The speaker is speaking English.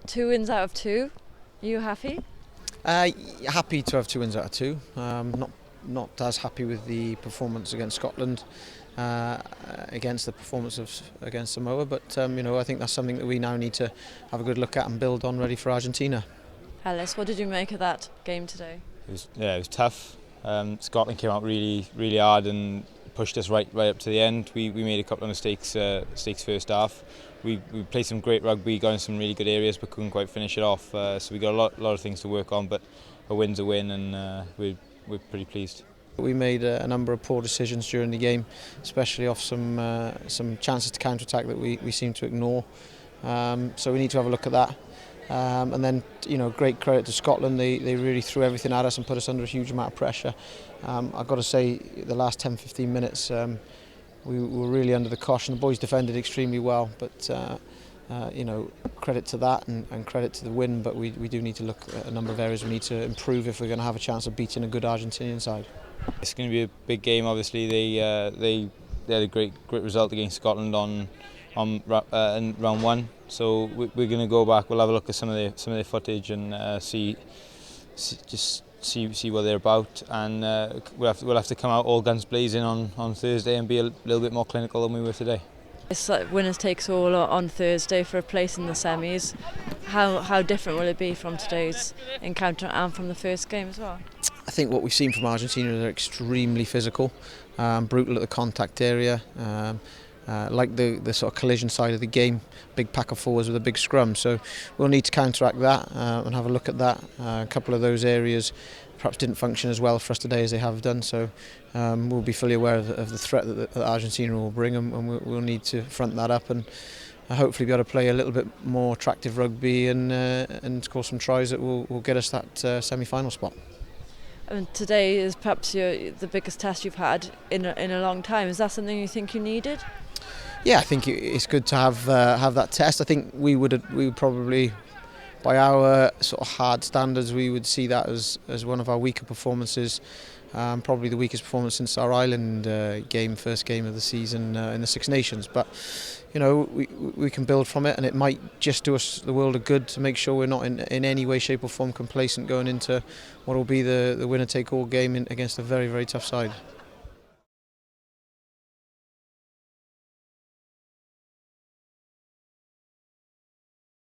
2 wins out of 2. Are you happy? Happy to have 2 wins out of 2. Not as happy with the performance against Scotland, against the performance against Samoa, but I think that's something that we now need to have a good look at and build on, ready for Argentina. Ellis, what did you make of that game today? It was tough. Scotland came out really hard and pushed us right up to the end. We made a couple of mistakes first half. We played some great rugby, got in some really good areas, but couldn't quite finish it off. So we got a lot of things to work on, but a win's a win, and we're pretty pleased. We made a number of poor decisions during the game, especially off some chances to counter-attack that we seem to ignore. So we need to have a look at that. And then, great credit to Scotland. They really threw everything at us and put us under a huge amount of pressure. I've got to say, the last 10-15 minutes, we were really under the cosh, and the boys defended extremely well. But credit to that and credit to the win. But we do need to look at a number of areas we need to improve if we're going to have a chance of beating a good Argentinian side. It's going to be a big game. Obviously, they had a great result against Scotland in round 1. So we're going to go back. We'll have a look at some of their footage and see what they're about, and we'll have to come out all guns blazing on Thursday and be a little bit more clinical than we were today. It's like winners takes all on Thursday for a place in the semis. How different will it be from today's encounter and from the first game as well? I think what we've seen from Argentina is they're extremely physical, brutal at the contact area. Like the sort of collision side of the game, big pack of forwards with a big scrum. So we'll need to counteract that and have a look at that. A couple of those areas perhaps didn't function as well for us today as they have done. So we'll be fully aware of the threat that Argentina will bring, and we'll need to front that up and hopefully be able to play a little bit more attractive rugby and score some tries that will get us that semi-final spot. And today is perhaps the biggest test you've had in a long time. Is that something you think you needed? Yeah, I think it's good to have that test. I think we would probably, by our sort of hard standards, we would see that as one of our weaker performances. Probably the weakest performance since our Ireland first game of the season in the Six Nations. But we can build from it, and it might just do us the world of good to make sure we're not in any way, shape or form complacent going into what will be the winner-take-all game against a very, very tough side.